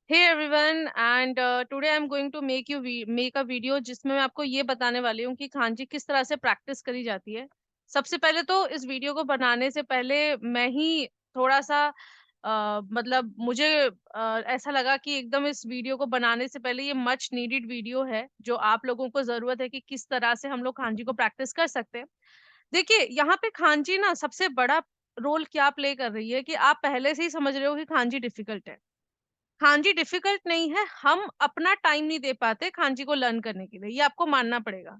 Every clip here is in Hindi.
Hey everyone and today I am going to make a video जिसमें मैं आपको ये बताने वाली हूँ कि खांची किस तरह से प्रैक्टिस करी जाती है। सबसे पहले तो इस वीडियो को बनाने से पहले मैं ही थोड़ा सा मतलब मुझे ऐसा लगा कि एकदम इस वीडियो को बनाने से पहले ये मच नीडेड वीडियो है जो आप लोगों को जरूरत है कि किस तरह से हम लोग खांची को प्रैक्टिस कर सकते हैं। देखिए यहाँ पे खांची ना सबसे बड़ा रोल क्या प्ले कर रही है कि आप पहले से ही समझ रहे हो कि खांची डिफिकल्ट है। खांजी डिफिकल्ट नहीं है, हम अपना टाइम नहीं दे पाते खांजी को लर्न करने के लिए, ये आपको मानना पड़ेगा।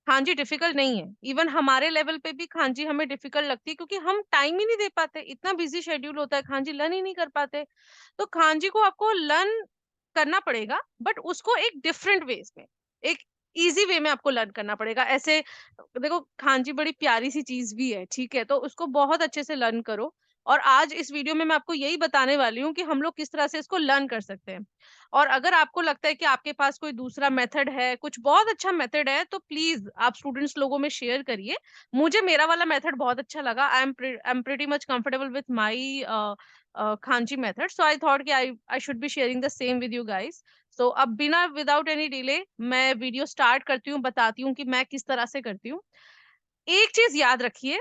खांजी डिफिकल्ट नहीं है, इवन हमारे लेवल पे भी खांजी हमें डिफिकल्ट लगती है क्योंकि हम टाइम ही नहीं दे पाते, इतना बिजी शेड्यूल होता है, खांजी लर्न ही नहीं कर पाते। तो खांजी को आपको लर्न करना पड़ेगा, बट उसको एक डिफरेंट वेज में, एक इजी वे में आपको लर्न करना पड़ेगा। ऐसे देखो, खांजी बड़ी प्यारी सी चीज भी है, ठीक है, तो उसको बहुत अच्छे से लर्न करो। और आज इस वीडियो में मैं आपको यही बताने वाली हूँ कि हम लोग किस तरह से इसको लर्न कर सकते हैं। और अगर आपको लगता है कि आपके पास कोई दूसरा मेथड है, कुछ बहुत अच्छा मेथड है, तो प्लीज आप स्टूडेंट्स लोगों में शेयर करिए। मुझे मेरा वाला मेथड बहुत अच्छा लगा। I am pretty much comfortable with my खांची मेथड, सो आई थॉट कि I should be sharing the same with you guys. So अब बिना विदाउट एनी डिले मैं वीडियो स्टार्ट करती हूँ, बताती हूँ कि मैं किस तरह से करती हूँ। एक चीज याद रखिए,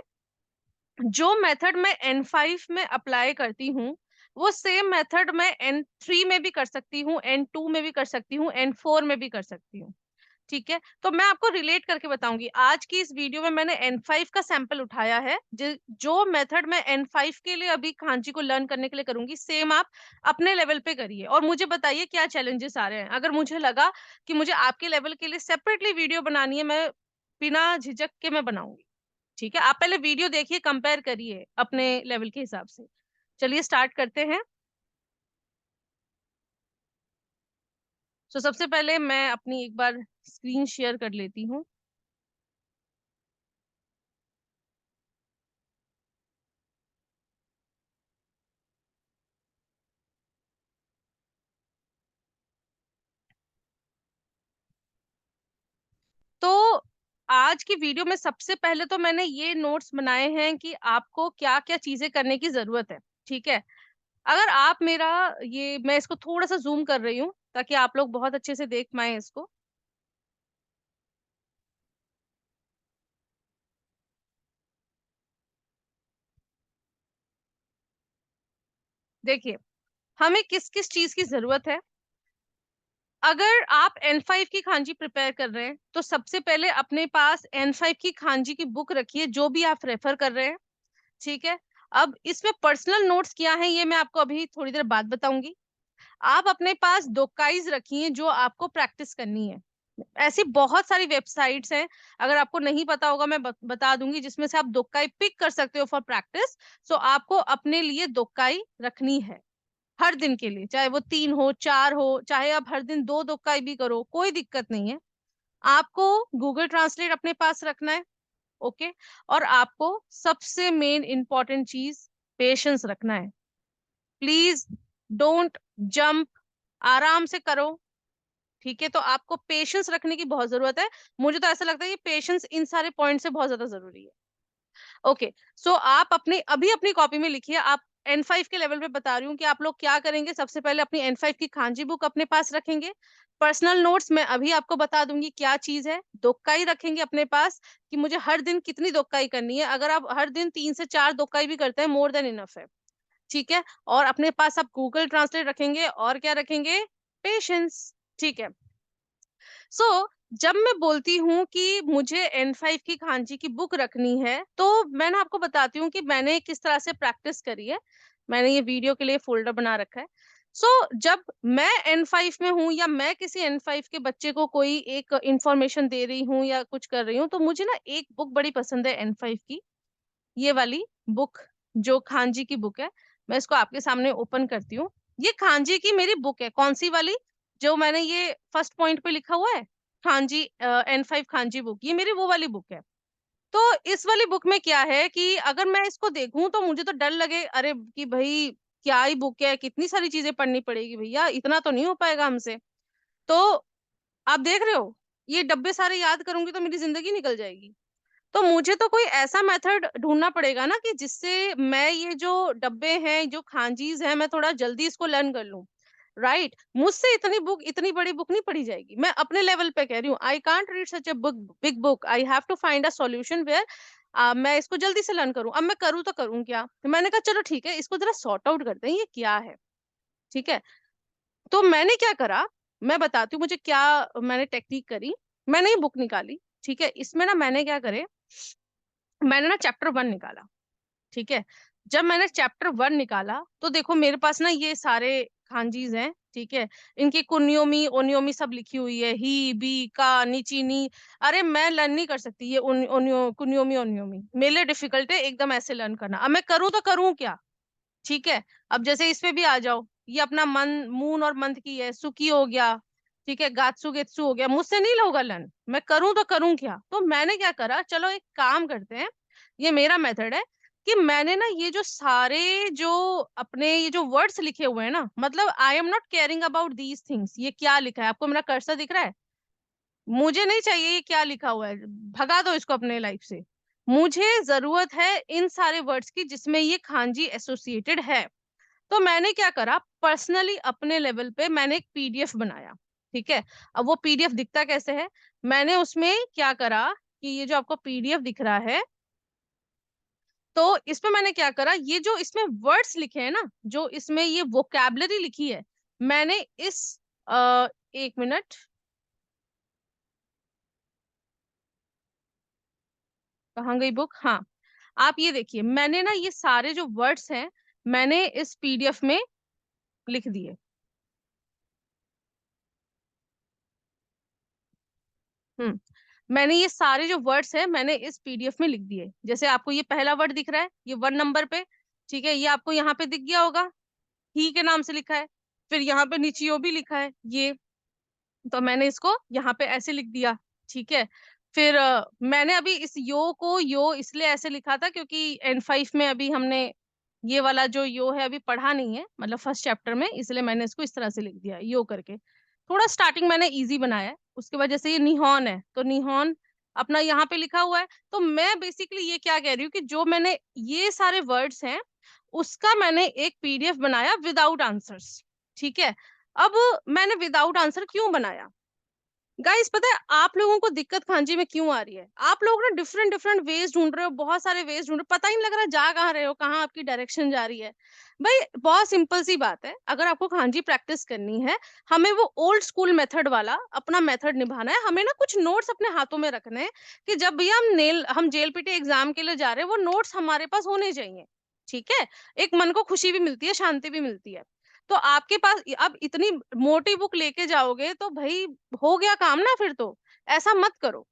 जो मेथड मैं N5 में अप्लाई करती हूँ, वो सेम मेथड मैं N3 में भी कर सकती हूँ, N2 में भी कर सकती हूँ, N4 में भी कर सकती हूँ। ठीक है, तो मैं आपको रिलेट करके बताऊंगी। आज की इस वीडियो में मैंने N5 का सैंपल उठाया है। जो मेथड मैं N5 के लिए अभी खांची को लर्न करने के लिए करूंगी, सेम आप अपने लेवल पे करिए और मुझे बताइए क्या चैलेंजेस आ रहे हैं। अगर मुझे लगा कि मुझे आपके लेवल के लिए सेपरेटली वीडियो बनानी है, मैं बिना झिझक के मैं बनाऊंगी। ठीक है, आप पहले वीडियो देखिए, कंपेयर करिए अपने लेवल के हिसाब से। चलिए स्टार्ट करते हैं। तो सबसे पहले मैं अपनी एक बार स्क्रीन शेयर कर लेती हूँ। तो आज की वीडियो में सबसे पहले तो मैंने ये नोट्स बनाए हैं कि आपको क्या क्या चीजें करने की जरूरत है। ठीक है, अगर आप मेरा ये, मैं इसको थोड़ा सा जूम कर रही हूँ ताकि आप लोग बहुत अच्छे से देख पाए इसको। देखिए, हमें किस किस चीज की जरूरत है। अगर आप N5 की खांजी प्रिपेयर कर रहे हैं तो सबसे पहले अपने पास N5 की खांजी की बुक रखिए, जो भी आप रेफर कर रहे हैं। ठीक है, अब इसमें पर्सनल नोट्स क्या है ये मैं आपको अभी थोड़ी देर बाद बताऊंगी। आप अपने पास दोकाइज रखिए जो आपको प्रैक्टिस करनी है। ऐसी बहुत सारी वेबसाइट्स हैं, अगर आपको नहीं पता होगा मैं बता दूंगी, जिसमें से आप दोकाई पिक कर सकते हो फॉर प्रैक्टिस। सो आपको अपने लिए दोकाई रखनी है हर दिन के लिए, चाहे वो 3 हो 4 हो, चाहे आप हर दिन 2 दोकाई भी करो, कोई दिक्कत नहीं है। आपको गूगल ट्रांसलेट अपने पास रखना है। ओके, और आपको सबसे मेन इंपॉर्टेंट चीज पेशेंस रखना है। प्लीज डोंट जंप, आराम से करो। ठीक है, तो आपको पेशेंस रखने की बहुत जरूरत है। मुझे तो ऐसा लगता है कि पेशेंस इन सारे पॉइंट से बहुत ज्यादा जरूरी है। ओके, सो आप अपनी अभी अपनी कॉपी में लिखिए। आप N5 के लेवल पे बता रही हूँ कि आप लोग क्या करेंगे। सबसे पहले अपनी N5 की खांजी बुक अपने पास रखेंगे। पर्सनल नोट्स मैं अभी आपको बता दूंगी क्या चीज है। दोक्काई रखेंगे अपने पास कि मुझे हर दिन कितनी दोक्काई करनी है। अगर आप हर दिन 3 से 4 दोक्काई भी करते हैं, मोर देन इनफ है। ठीक है, और अपने पास आप गूगल ट्रांसलेट रखेंगे और क्या रखेंगे, पेशेंस। ठीक है, सो जब मैं बोलती हूँ कि मुझे N5 की खांची की बुक रखनी है, तो मैं ना आपको बताती हूँ कि मैंने किस तरह से प्रैक्टिस करी है। मैंने ये वीडियो के लिए फोल्डर बना रखा है। जब मैं N5 में हूँ या मैं किसी N5 के बच्चे को कोई एक इंफॉर्मेशन दे रही हूँ या कुछ कर रही हूँ, तो मुझे ना एक बुक बड़ी पसंद है N5 की, ये वाली बुक, जो खांजी की बुक है। मैं इसको आपके सामने ओपन करती हूँ। ये खांजी की मेरी बुक है। कौन सी वाली? जो मैंने ये फर्स्ट पॉइंट पे लिखा हुआ है, खांजी N5 खांजी बुक, ये मेरी वो वाली बुक है। तो इस वाली बुक में क्या है कि अगर मैं इसको देखूं तो मुझे तो डर लगे, अरे कि भाई क्या ही बुक है, कितनी सारी चीजें पढ़नी पड़ेगी भैया, इतना तो नहीं हो पाएगा हमसे। तो आप देख रहे हो, ये डब्बे सारे याद करूंगी तो मेरी जिंदगी निकल जाएगी। तो मुझे तो कोई ऐसा मेथड ढूंढना पड़ेगा ना कि जिससे मैं ये जो डब्बे हैं, जो खांजीज हैं, मैं थोड़ा जल्दी इसको लर्न कर लूं। राइट, मुझसे इतनी बड़ी बुक नहीं पढ़ी जाएगी। मैं अपने लेवल पे कह रही हूँ, I can't read such a book, big book, I have to find a solution where मैं इसको जल्दी से लर्न करूँ। अब मैं करूँ तो करूँ क्या? तो मैंने कहा चलो ठीक है, इसको जरा सॉर्ट आउट करते हैं, ये क्या है। ठीक है, तो मैंने क्या करा, मैं बताती हूँ मुझे क्या मैंने टेक्निक करी। मैंने ये बुक निकाली, ठीक है, इसमें ना मैंने क्या करे, मैंने ना चैप्टर 1 निकाला। ठीक है, जब मैंने चैप्टर 1 निकाला तो देखो मेरे पास ना ये सारे खांजीज हैं। ठीक है, इनकी कुनियोमी ओनियोमी सब लिखी हुई है, ही बी का नीची नी। अरे मैं लर्न नहीं कर सकती ये कुनियोमी ओनियोमी, मेरे लिए डिफिकल्ट है एकदम ऐसे लर्न करना। अब मैं करूँ तो करूँ क्या? ठीक है, अब जैसे इस पे भी आ जाओ, ये अपना मन मून और मंथ की है, सुकी हो गया, ठीक है, गात्सु गेत्सु हो गया, मुझसे नहीं होगा लन, मैं करूं तो करूं क्या? तो मैंने क्या करा, चलो एक काम करते हैं, ये मेरा मेथड है कि मैंने ना ये जो सारे जो अपने ये जो वर्ड्स लिखे हुए हैं ना, मतलब I am not caring about these things, ये क्या लिखा है, आपको मेरा कर्सर दिख रहा है? मुझे नहीं चाहिए ये क्या लिखा हुआ है, भगा दो इसको अपने लाइफ से। मुझे जरूरत है इन सारे वर्ड्स की जिसमें ये खांजी एसोसिएटेड है। तो मैंने क्या करा, पर्सनली अपने लेवल पे मैंने एक पीडीएफ बनाया। ठीक है, अब वो पीडीएफ दिखता कैसे है, मैंने उसमें क्या करा कि ये जो आपको पीडीएफ दिख रहा है, तो इसमें मैंने क्या करा, ये जो इसमें वर्ड्स लिखे हैं ना, जो इसमें ये वोकैबलरी लिखी है, मैंने इस एक मिनट, कहाँ गई बुक, हाँ, आप ये देखिए, मैंने ना ये सारे जो वर्ड्स हैं मैंने इस पीडीएफ में लिख दिए। हम्म, मैंने ये सारे जो वर्ड्स हैं मैंने इस पीडीएफ में लिख दिए। जैसे आपको ये पहला वर्ड दिख रहा है, ये 1 नंबर पे, ठीक है, ये आपको यहाँ पे दिख गया होगा, ही के नाम से लिखा है। फिर यहाँ पे निचियो भी लिखा है ये, तो मैंने इसको यहाँ पे ऐसे लिख दिया। ठीक है, फिर मैंने अभी इस यो को यो इसलिए ऐसे लिखा था क्योंकि N5 में अभी हमने ये वाला जो यो है अभी पढ़ा नहीं है, मतलब फर्स्ट चैप्टर में, इसलिए मैंने इसको इस तरह से लिख दिया यो करके। थोड़ा स्टार्टिंग मैंने इजी बनाया है, उसके बाद जैसे ये निहॉन है तो निहॉन अपना यहाँ पे लिखा हुआ है। तो मैं बेसिकली ये क्या कह रही हूँ कि जो मैंने ये सारे वर्ड्स हैं उसका मैंने एक पीडीएफ बनाया विदाउट आंसर्स। ठीक है, अब मैंने विदाउट आंसर क्यों बनाया, गाइस पता है आप लोगों को दिक्कत खांची में क्यों आ रही है? आप लोग ना डिफरेंट डिफरेंट वेज ढूंढ रहे हो, बहुत सारे वेज ढूंढ रहे हो, पता ही नहीं लग रहा जा कहाँ रहे हो, कहाँ आपकी डायरेक्शन जा रही है। भाई बहुत सिंपल सी बात है, अगर आपको खांची प्रैक्टिस करनी है, हमें वो ओल्ड स्कूल मेथड वाला अपना मेथड निभाना है। हमें ना कुछ नोट्स अपने हाथों में रखने हैं कि जब भी हम जेलपीटी एग्जाम के लिए जा रहे हैं, वो नोट्स हमारे पास होने चाहिए। ठीक है, एक मन को खुशी भी मिलती है, शांति भी मिलती है। तो आपके पास अब इतनी मोटी बुक लेके जाओगे तो भाई हो गया काम ना, फिर तो ऐसा मत करो।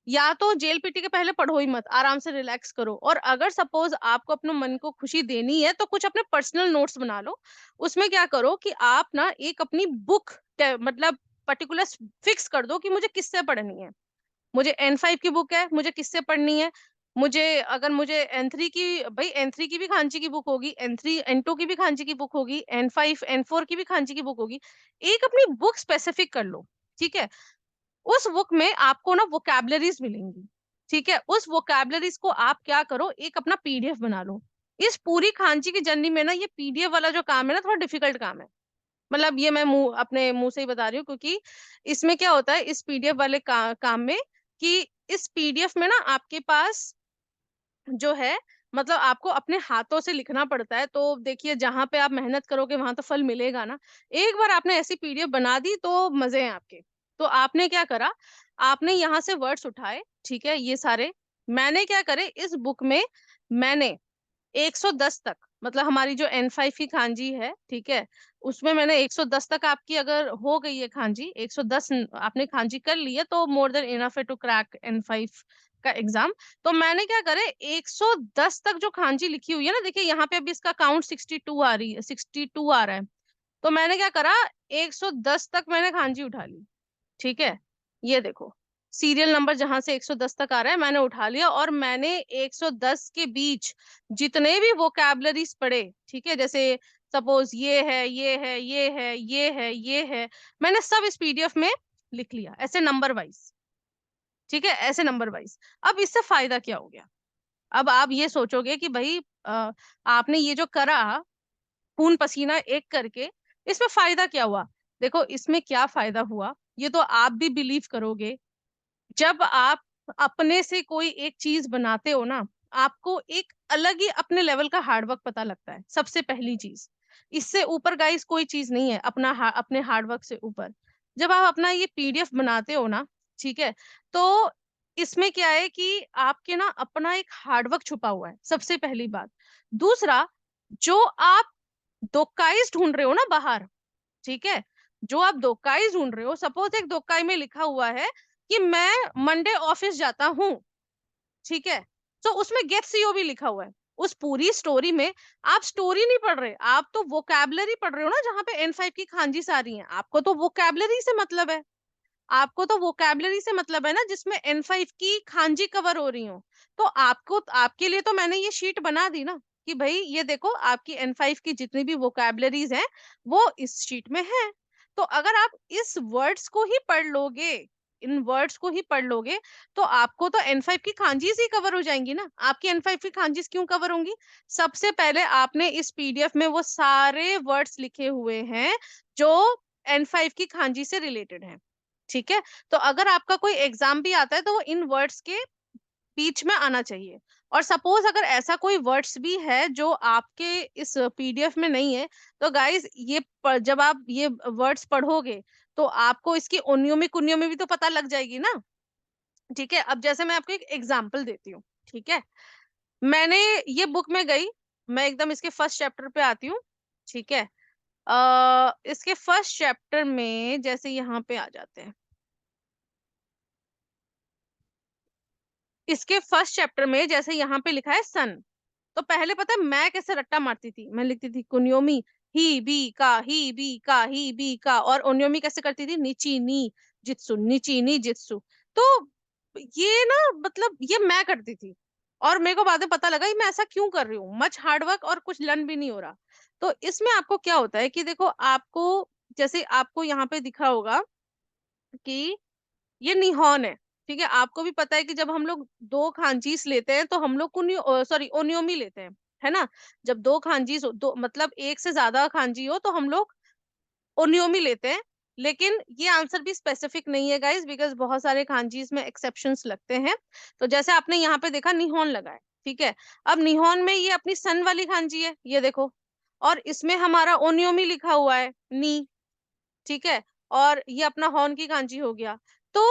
या तो जेल पीटी के पहले पढ़ो ही मत, आराम से रिलैक्स करो, और अगर सपोज आपको अपने मन को खुशी देनी है तो कुछ अपने पर्सनल नोट्स बना लो। उसमें क्या करो कि आप ना एक अपनी बुक मतलब पर्टिकुलर फिक्स कर दो कि मुझे किससे पढ़नी है। मुझे N5 की बुक है, मुझे किससे पढ़नी है। मुझे अगर मुझे N3 की, भाई N3 की भी खांची की बुक होगी, N3 N2 की भी खांची की बुक होगी, N5 N4 की भी खांची की बुक होगी। एक अपनी बुक स्पेसिफिक कर लो। ठीक है, उस बुक में आपको ना वोकैबलरीज मिलेंगी। ठीक है, उस वोकैबलरीज को आप क्या करो, एक अपना पीडीएफ बना लो। इस पूरी खांची की जर्नी में ना ये पीडीएफ वाला जो काम है ना, थोड़ा डिफिकल्ट काम है। मतलब ये मैं अपने मुंह से ही बता रही हूँ, क्योंकि इसमें क्या होता है इस पीडीएफ वाले काम में, कि इस पीडीएफ में ना आपके पास जो है, मतलब आपको अपने हाथों से लिखना पड़ता है। तो देखिए जहां पे आप मेहनत करोगे वहां तो फल मिलेगा ना। एक बार आपने ऐसी पीडीएफ बना दी तो मजे हैं आपके। तो आपने क्या करा, आपने यहाँ से वर्ड्स उठाए, ठीक है, ये सारे मैंने क्या करे इस बुक में, मैंने 110 तक, मतलब हमारी जो N5 की खांजी है, ठीक है, उसमें मैंने 110 तक, आपकी अगर हो गई है खांजी 110 आपने खांजी कर ली है तो मोर देन इनफ है टू क्रैक N5 का एग्जाम। तो मैंने क्या करे, 110 तक जो खांजी लिखी हुई है ना, देखिए यहाँ पे अभी इसका काउंट 62 आ रही है, 62 आ रहा है। तो मैंने क्या करा, 110 तक मैंने खांजी उठा ली। ठीक है, ये देखो सीरियल नंबर जहां से 110 तक आ रहा है मैंने उठा लिया, और मैंने 110 के बीच जितने भी वोकैबलरीज पढ़े, ठीक है, जैसे सपोज ये है ये है ये है ये है ये है, मैंने सब इस पीडीएफ में लिख लिया ऐसे नंबर वाइज। ठीक है, ऐसे नंबर वाइज। अब इससे फायदा क्या हो गया, अब आप ये सोचोगे कि भाई आपने ये जो करा खून पसीना एक करके, इसमें फायदा क्या हुआ? देखो इसमें क्या फायदा हुआ, ये तो आप भी बिलीव करोगे। जब आप अपने से कोई एक चीज बनाते हो ना, आपको एक अलग ही अपने लेवल का हार्डवर्क पता लगता है, सबसे पहली चीज। इससे ऊपर गाइस कोई चीज नहीं है अपने हार्डवर्क से ऊपर। जब आप अपना ये पीडीएफ बनाते हो ना, ठीक है, तो इसमें क्या है कि आपके ना अपना एक हार्डवर्क छुपा हुआ है, सबसे पहली बात। दूसरा, जो आप दोकाइज ढूंढ रहे हो ना बाहर, ठीक है, जो आप दोकाई ढूंढ रहे हो, सपोज एक दोकाई में लिखा हुआ है कि मैं मंडे ऑफिस जाता हूँ, ठीक है, तो उसमें गेट सीओ भी लिखा हुआ है। उस पूरी स्टोरी में आप स्टोरी नहीं पढ़ रहे, आप तो वोकैबलरी पढ़ रहे हो ना, जहाँ पे N5 की खांजी सारी है। आपको तो वोकैबलरी से मतलब है, आपको तो वोकैबलरी से मतलब है ना, जिसमें N5 की खांजी कवर हो रही हो। तो आपको, आपके लिए तो मैंने ये शीट बना दी ना, कि भाई ये देखो आपकी N5 की जितनी भी वोकैबलरीज हैं वो इस शीट में है। तो अगर आप इस वर्ड्स को ही पढ़ लोगे, इन वर्ड्स को ही पढ़ लोगे, तो आपको तो N5 की खांजीज ही कवर हो जाएंगी ना। आपकी N5 की खांजीज क्यों कवर होंगी? सबसे पहले आपने इस पीडीएफ में वो सारे वर्ड्स लिखे हुए हैं जो N5 की खांजी से रिलेटेड है, ठीक है। तो अगर आपका कोई एग्जाम भी आता है तो वो इन वर्ड्स के बीच में आना चाहिए। और सपोज अगर ऐसा कोई वर्ड्स भी है जो आपके इस पीडीएफ में नहीं है, तो गाइस ये जब आप ये वर्ड्स पढ़ोगे तो आपको इसकी ओनियोमी कुनियोमी भी तो पता लग जाएगी ना, ठीक है। अब जैसे मैं आपको एक एग्जांपल देती हूँ, ठीक है। मैंने ये बुक में गई, मैं एकदम इसके फर्स्ट चैप्टर पे आती हूँ, ठीक है। इसके फर्स्ट चैप्टर में जैसे यहाँ पे आ जाते हैं, इसके फर्स्ट चैप्टर में जैसे यहाँ पे लिखा है सन। तो पहले पता है मैं कैसे रट्टा मारती थी, मैं लिखती थी कुनियोमी ही बी का, और ओनियोमी कैसे करती थी, निची नी जित्सु। तो ये ना, मतलब ये मैं करती थी, और मेरे को बाद में पता लगा कि मैं ऐसा क्यों कर रही हूँ, मच हार्डवर्क और कुछ लर्न भी नहीं हो रहा। तो इसमें आपको क्या होता है कि देखो आपको, जैसे आपको यहाँ पे दिखा होगा कि ये निहॉन है, ठीक है। आपको भी पता है कि जब हम लोग दो खांचीस लेते हैं तो हम लोग कुनियो सॉरी ओनियोमी लेते हैं, है ना। जब दो खांचीस दो मतलब एक से ज्यादा खांची हो तो हम लोग ओनियोमी लेते हैं। लेकिन ये आंसर भी स्पेसिफिक नहीं है गाइस, बिकॉज बहुत सारे खांचीस में एक्सेप्शंस लगते हैं। तो जैसे आपने यहाँ पे देखा निहॉन लगा है, ठीक है। अब निहॉन में ये अपनी सन वाली खांची है, ये देखो, और इसमें हमारा ओनियोमी लिखा हुआ है नी, ठीक है। और ये अपना हॉर्न की खांजी हो गया। तो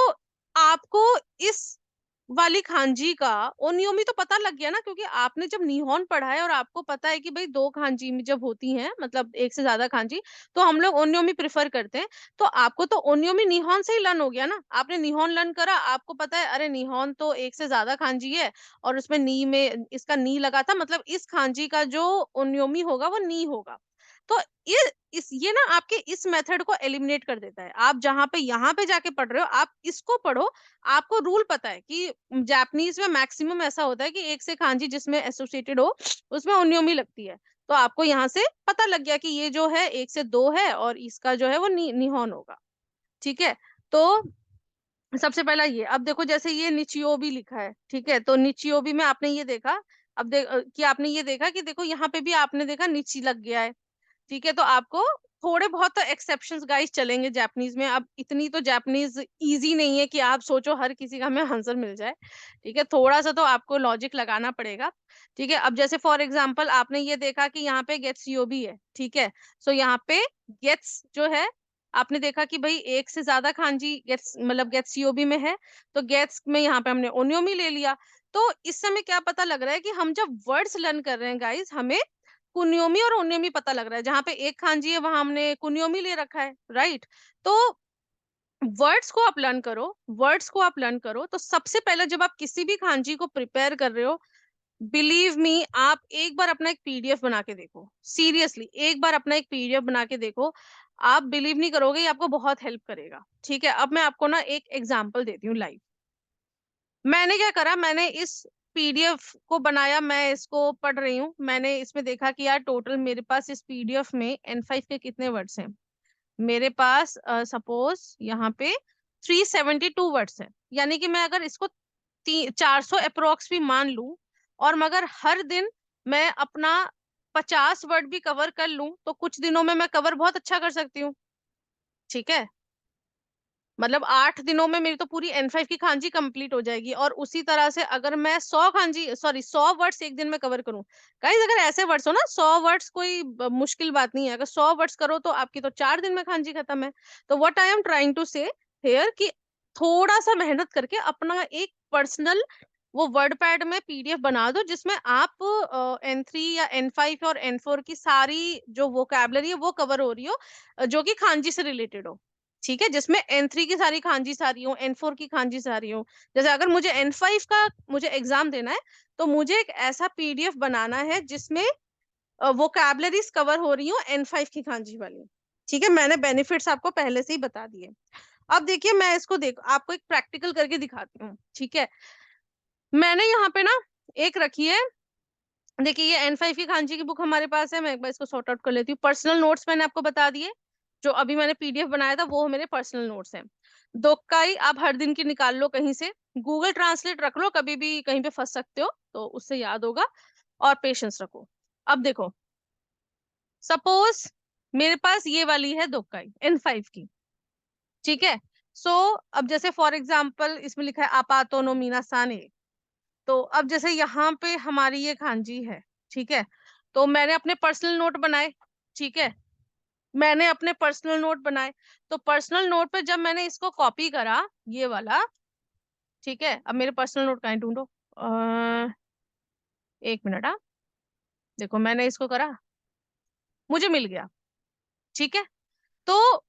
आपको इस वाली खांजी का ओनियोमी तो पता लग गया ना, क्योंकि आपने जब निहॉन पढ़ा है और आपको पता है कि भाई दो खांजी में जब होती हैं, मतलब एक से ज्यादा खांजी, तो हम लोग ओनियोमी प्रेफर करते हैं। तो आपको तो ओनियोमी निहॉन से ही लर्न हो गया ना, आपने निहॉन लर्न करा, आपको पता है अरे निहॉन तो एक से ज्यादा खांजी है, और उसमें नी में इसका नी लगा था, मतलब इस खांजी का जो ओनियोमी होगा वो नी होगा। तो ये ना आपके इस मेथड को एलिमिनेट कर देता है। आप जहां पे यहाँ पे जाके पढ़ रहे हो, आप इसको पढ़ो। आपको रूल पता है कि जापानीज में मैक्सिमम ऐसा होता है कि एक से खांजी जिसमें एसोसिएटेड हो उसमें ओनियोमी लगती है। तो आपको यहाँ से पता लग गया कि ये जो है एक से दो है, और इसका जो है वो निहॉन होगा, ठीक है। तो सबसे पहला ये, अब देखो जैसे ये निचियोबी लिखा है, ठीक है, तो निचियोबी में आपने ये देखा, अब कि आपने ये देखा कि देखो यहाँ पे भी आपने देखा निची लग गया है, ठीक है। तो आपको थोड़े बहुत तो एक्सेप्शंस गाइस चलेंगे जापानीज में। अब इतनी तो जापानीज इजी नहीं है कि आप सोचो हर किसी का हमें आंसर मिल जाए, ठीक है। थोड़ा सा तो आपको लॉजिक लगाना पड़ेगा, ठीक है। अब जैसे फॉर एग्जांपल आपने ये देखा कि यहाँ पे गेट्स यो भी है, ठीक है। सो यहाँ पे गेट्स जो है, आपने देखा कि भाई एक से ज्यादा खांजी गेट्स मतलब गेट्स सीओबी में है, तो गेट्स में यहाँ पे हमने ओनियोमी ले लिया। तो इस समय क्या पता लग रहा है कि हम जब वर्ड्स लर्न कर रहे हैं गाइस, हमें कुनियोमी और ओनियोमी पता लग रहा है। जहां पे एक खांजी है वहां हमने कुनियोमी ले रखा है, राइट। तो वर्ड्स को आप लर्न करो, वर्ड्स को आप लर्न करो। तो सबसे पहले जब आप किसी भी खांजी को प्रिपेयर कर रहे हो, बिलीव मी, आप एक बार अपना एक पीडीएफ बना के देखो, सीरियसली एक बार अपना एक पीडीएफ बना के देखो। आप बिलीव नहीं करोगे, ये आपको बहुत हेल्प करेगा, ठीक है। अब मैं आपको ना एक एग्जांपल देती हूँ लाइव। मैंने क्या करा, मैंने इस पीडीएफ को बनाया, मैं इसको पढ़ रही हूँ, मैंने इसमें देखा कि यार टोटल मेरे पास इस पीडीएफ में N5 के कितने वर्ड्स हैं। मेरे पास सपोज यहाँ पे 372 वर्ड्स हैं। यानी कि मैं अगर इसको 400 अप्रोक्स भी मान लूं, और मगर हर दिन मैं अपना 50 वर्ड भी कवर कर लूं तो कुछ दिनों में मैं कवर बहुत अच्छा कर सकती हूँ। ठीक है, मतलब 8 दिनों में मेरी तो पूरी N5 की खांजी कंप्लीट हो जाएगी। और उसी तरह से अगर मैं 100 वर्ड्स एक दिन में कवर करूं, गाइस अगर ऐसे वर्ड्स हो ना, 100 वर्ड्स कोई मुश्किल बात नहीं है। अगर 100 वर्ड्स करो तो आपकी तो 4 दिन में खांजी खत्म है। तो what I am trying to say here कि थोड़ा सा मेहनत करके अपना एक पर्सनल वो वर्ड पैड में PDF बना दो, जिसमें आप N3 या N5 और N4 की सारी जो वोकैबलरी है वो कवर हो रही हो, जो कि खांजी से रिलेटेड हो। ठीक है, जिसमें N3 की सारी खांजी सारी हो, N4 की खांजी सारी हो। जैसे अगर मुझे N5 का मुझे एग्जाम देना है, तो मुझे एक ऐसा PDF बनाना है जिसमें वोकैबलरीज कवर हो रही हो N5 की खांजी वाली। ठीक है, मैंने बेनिफिट्स आपको पहले से ही बता दिए। अब देखिए, मैं इसको आपको एक प्रैक्टिकल करके दिखाती हूँ। ठीक है, मैंने यहाँ पे ना एक रखी है। देखिए, ये N5 की खांची की बुक हमारे पास है। मैं एक बार इसको सॉर्ट आउट कर लेती हूँ। पर्सनल नोट्स मैंने आपको बता दिए, जो अभी मैंने PDF बनाया था वो मेरे पर्सनल नोट्स हैं। दोक्काई आप हर दिन की निकाल लो कहीं से, गूगल ट्रांसलेट रख लो, कभी भी कहीं पे फंस सकते हो तो उससे याद होगा। और पेशेंस रखो। अब देखो, सपोज मेरे पास ये वाली है दोक्काई N5 की। ठीक है, सो अब जैसे फॉर एग्जाम्पल इसमें लिखा है आपातो नो मीना साने। तो अब जैसे यहाँ पे हमारी ये खांजी है। ठीक है, तो मैंने अपने पर्सनल नोट बनाए। ठीक है, मैंने अपने पर्सनल नोट बनाए। तो पर्सनल नोट पे जब मैंने इसको कॉपी करा, ये वाला। ठीक है, अब मेरे पर्सनल नोट कहीं ढूंढो। 1 मिनट। हाँ, देखो मैंने इसको करा, मुझे मिल गया। ठीक है, तो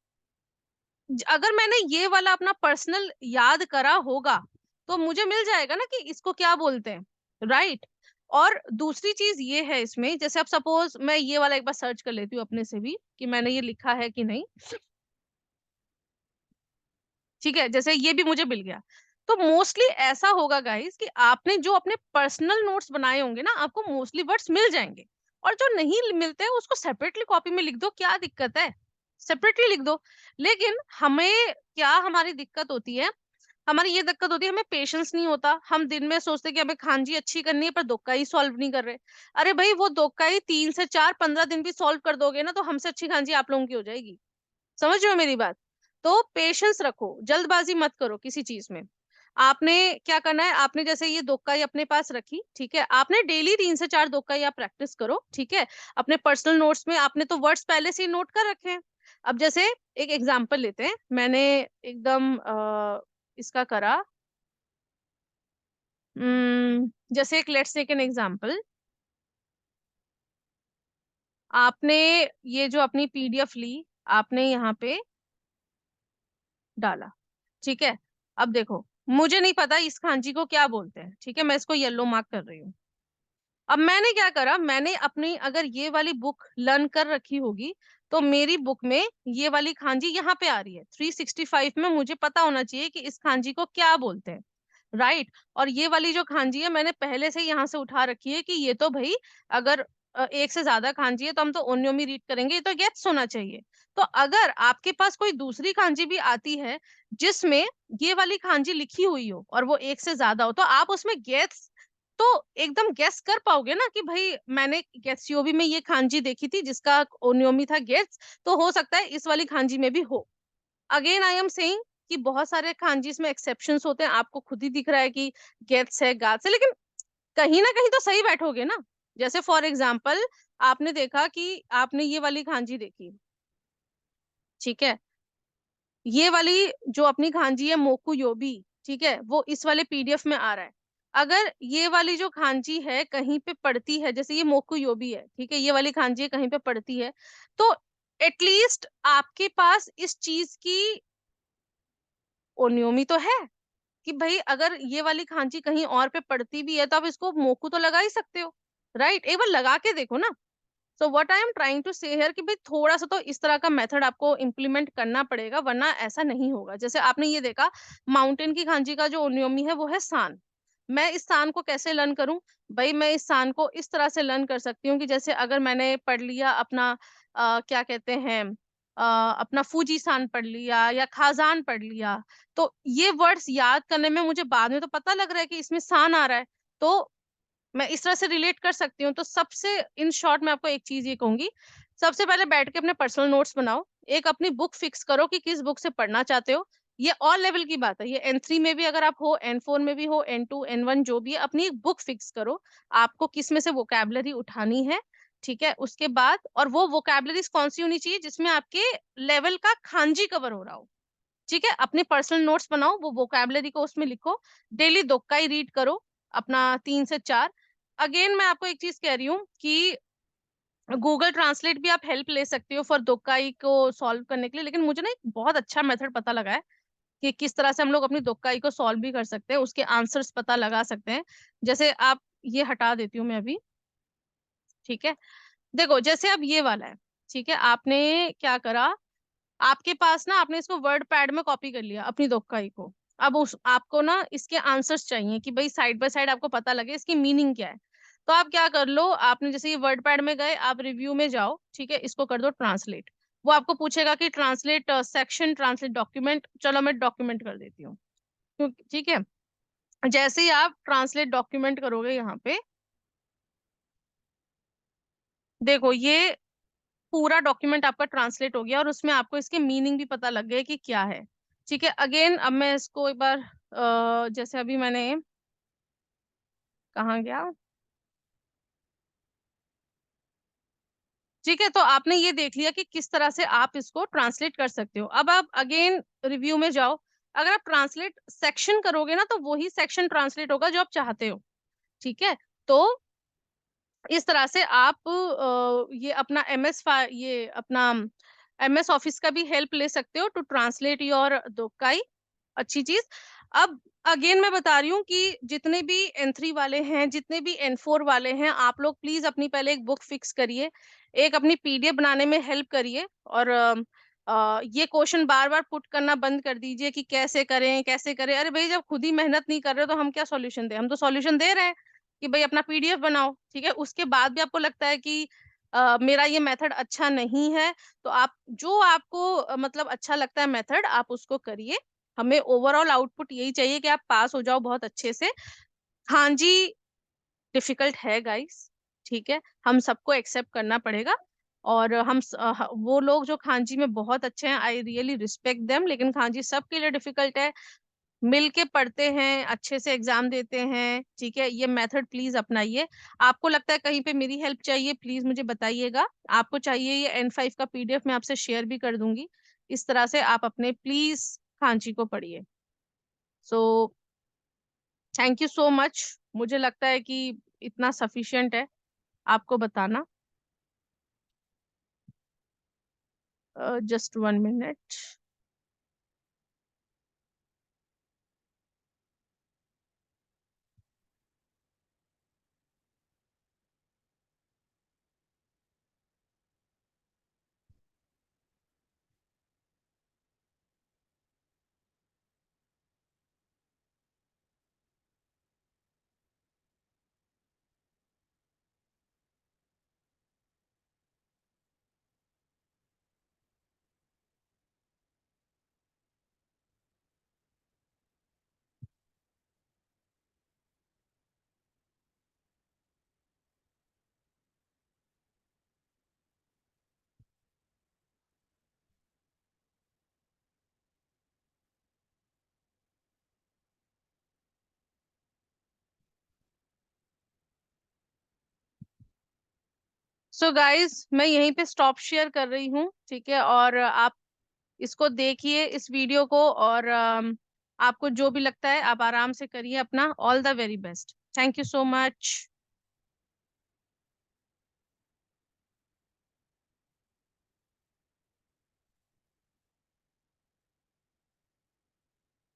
अगर मैंने ये वाला अपना पर्सनल याद करा होगा, तो मुझे मिल जाएगा ना कि इसको क्या बोलते हैं, राइट। और दूसरी चीज ये है इसमें, जैसे अब सपोज मैं ये वाला एक बार सर्च कर लेती हूँ अपने से भी कि मैंने ये लिखा है कि नहीं। ठीक है, जैसे ये भी मुझे मिल गया। तो मोस्टली ऐसा होगा गाइस कि आपने जो अपने पर्सनल नोट्स बनाए होंगे ना, आपको मोस्टली वर्ड्स मिल जाएंगे। और जो नहीं मिलते हैं उसको सेपरेटली कॉपी में लिख दो, क्या दिक्कत है, सेपरेटली लिख दो। लेकिन हमें क्या हमारी दिक्कत होती है, हमारी ये दिक्कत होती है, हमें पेशेंस नहीं होता। हम दिन में सोचते हैं कि हमें खांजी अच्छी करनी है, पर दोक्का ही सॉल्व नहीं कर रहे। अरे भाई, वो दोक्का ही 3 से 4 15 दिन भी सॉल्व कर दोगे ना, तो हमसे अच्छी खांजी आप लोगों की हो जाएगी। समझ रहे हो मेरी बात? तो पेशेंस रखो, जल्दबाजी मत करो किसी चीज में। आपने क्या करना है, आपने जैसे ये दोक्काई अपने पास रखी। ठीक है, आपने डेली 3 से 4 दोक्काई आप प्रैक्टिस करो। ठीक है, अपने पर्सनल नोट्स में आपने तो वर्ड्स पहले से ही नोट कर रखे हैं। अब जैसे एक एग्जांपल लेते हैं, मैंने एकदम इसका करा। जैसे एक लेट्स टेक एन एग्जांपल। आपने ये जो अपनी PDF ली, आपने यहाँ पे डाला। ठीक है, अब देखो, मुझे नहीं पता इस खांची को क्या बोलते हैं। ठीक है, मैं इसको येलो मार्क कर रही हूँ। अब मैंने क्या करा, मैंने अपनी अगर ये वाली बुक लर्न कर रखी होगी, तो मेरी बुक में ये वाली खांजी यहाँ पे आ रही है 365 में। मुझे पता होना चाहिए कि इस खांजी को क्या बोलते हैं, राइट। और ये वाली जो खांजी है मैंने पहले से यहाँ से उठा रखी है कि ये तो भाई, अगर एक से ज्यादा खांजी है तो हम तो ओन्योमी रीड करेंगे, ये तो गेट्स होना चाहिए। तो अगर आपके पास कोई दूसरी खांजी भी आती है जिसमें ये वाली खांजी लिखी हुई हो और वो एक से ज्यादा हो, तो आप उसमें गेट्स तो एकदम गेस कर पाओगे ना कि भाई मैंने गेट्सियोबी में ये खांजी देखी थी जिसका ओनियोमी था गेट्स, तो हो सकता है इस वाली खांजी में भी हो। अगेन आई एम सेइंग कि बहुत सारे खांजीज में एक्सेप्शंस होते हैं, आपको खुद ही दिख रहा है कि गेट्स है गाट्स है, लेकिन कहीं ना कहीं तो सही बैठोगे ना। जैसे फॉर एग्जाम्पल, आपने देखा कि आपने ये वाली खांजी देखी। ठीक है, ये वाली जो अपनी खांजी है मोकू योबी, ठीक है, वो इस वाले PDF में आ रहा है। अगर ये वाली जो खांजी है कहीं पे पड़ती है, जैसे ये मोकू योबी है, ठीक है, ये वाली खांजी कहीं पे पड़ती है, तो एटलीस्ट आपके पास इस चीज की ओनियोमी तो है कि भाई अगर ये वाली खांची कहीं और पे पड़ती भी है तो आप इसको मोकू तो लगा ही सकते हो, राइट। एक बार लगा के देखो ना। So what I am trying to say here कि भाई थोड़ा सा तो इस तरह का मेथड आपको इम्प्लीमेंट करना पड़ेगा, वरना ऐसा नहीं होगा। जैसे आपने ये देखा, माउंटेन की खांची का जो ओनियोमी है वो है सान। मैं इस सान को कैसे लर्न करूं? भाई मैं इस सान को इस तरह से लर्न कर सकती हूँ कि जैसे अगर मैंने पढ़ लिया अपना क्या कहते हैं, अपना फूजी सान पढ़ लिया या खाजान पढ़ लिया, तो ये वर्ड्स याद करने में मुझे बाद में तो पता लग रहा है कि इसमें सान आ रहा है। तो मैं इस तरह से रिलेट कर सकती हूँ। तो सबसे इन शॉर्ट मैं आपको एक चीज ये कहूंगी, सबसे पहले बैठ के अपने पर्सनल नोट्स बनाओ, एक अपनी बुक फिक्स करो कि किस बुक से पढ़ना चाहते हो। ये ऑल लेवल की बात है, ये N3 में भी अगर आप हो, N4 में भी हो, N2 N1 जो भी है, अपनी एक बुक फिक्स करो आपको किस में से वोकैबलरी उठानी है। ठीक है, उसके बाद और वो वोकैबलरीज कौन सी होनी चाहिए जिसमें आपके लेवल का खांजी कवर हो रहा हो। ठीक है, अपने पर्सनल नोट्स बनाओ, वो वोकैबलरी को उसमें लिखो, डेली दोक्काई रीड करो अपना 3 से 4। अगेन मैं आपको एक चीज कह रही हूँ कि गूगल ट्रांसलेट भी आप हेल्प ले सकते हो फॉर दोक्काई को सॉल्व करने के लिए, लेकिन मुझे ना एक बहुत अच्छा मेथड पता लगा है कि किस तरह से हम लोग अपनी दोक्काई को सॉल्व भी कर सकते हैं, उसके आंसर्स पता लगा सकते हैं। जैसे आप, ये हटा देती हूँ मैं अभी। ठीक है, देखो जैसे अब ये वाला है। ठीक है, आपने क्या करा, आपके पास ना, आपने इसको वर्ड पैड में कॉपी कर लिया अपनी दोक्काई को। अब उस आपको ना इसके आंसर्स चाहिए कि भाई साइड बाय साइड आपको पता लगे इसकी मीनिंग क्या है। तो आप क्या कर लो, आपने जैसे ये वर्ड पैड में गए, आप रिव्यू में जाओ, ठीक है, इसको कर दो ट्रांसलेट। वो आपको पूछेगा कि ट्रांसलेट सेक्शन, ट्रांसलेट डॉक्यूमेंट, चलो मैं डॉक्यूमेंट कर देती हूँ। ठीक है, जैसे ही आप ट्रांसलेट डॉक्यूमेंट करोगे यहाँ पे, देखो ये पूरा डॉक्यूमेंट आपका ट्रांसलेट हो गया और उसमें आपको इसके मीनिंग भी पता लग गए कि क्या है। ठीक है, अगेन अब मैं इसको एक बार जैसे अभी मैंने, कहाँ गया। ठीक है, तो आपने ये देख लिया कि किस तरह से आप इसको ट्रांसलेट कर सकते हो। अब आप अगेन रिव्यू में जाओ, अगर आप ट्रांसलेट सेक्शन करोगे ना तो वही सेक्शन ट्रांसलेट होगा जो आप चाहते हो। ठीक है, तो इस तरह से आप ये अपना ये अपना MS ऑफिस का भी हेल्प ले सकते हो टू ट्रांसलेट योर दोकाई। अच्छी चीज। अब अगेन मैं बता रही हूँ कि जितने भी N3 वाले हैं, जितने भी N4 वाले हैं, आप लोग प्लीज अपनी पहले एक बुक फिक्स करिए, एक अपनी PDF बनाने में हेल्प करिए, और ये क्वेश्चन बार बार पुट करना बंद कर दीजिए कि कैसे करें कैसे करें। अरे भाई, जब खुद ही मेहनत नहीं कर रहे तो हम क्या सॉल्यूशन दें, हम तो सॉल्यूशन दे रहे हैं कि भाई अपना PDF बनाओ। ठीक है, उसके बाद भी आपको लगता है कि मेरा ये मेथड अच्छा नहीं है, तो आप जो आपको मतलब अच्छा लगता है मेथड, आप उसको करिए। हमें ओवरऑल आउटपुट यही चाहिए कि आप पास हो जाओ बहुत अच्छे से। हाँ जी, डिफिकल्ट है गाइस, ठीक है, हम सबको एक्सेप्ट करना पड़ेगा। और वो लोग जो खांजी में बहुत अच्छे हैं, आई रियली रिस्पेक्ट देम, लेकिन खांजी सबके लिए डिफिकल्ट है। मिल के पढ़ते हैं, अच्छे से एग्जाम देते हैं। ठीक है, ये मेथड प्लीज अपनाइए। आपको लगता है कहीं पे मेरी हेल्प चाहिए, प्लीज मुझे बताइएगा। आपको चाहिए ये N5 का PDF, मैं आपसे शेयर भी कर दूंगी। इस तरह से आप अपने प्लीज खांची को पढ़िए। So thank you so much. मुझे लगता है कि इतना सफिशिएंट है आपको बताना। Just 1 minute. सो गाइज, मैं यहीं पे स्टॉप शेयर कर रही हूँ। ठीक है, और आप इसको देखिए इस वीडियो को, और आपको जो भी लगता है आप आराम से करिए अपना। All the very best, thank you so much.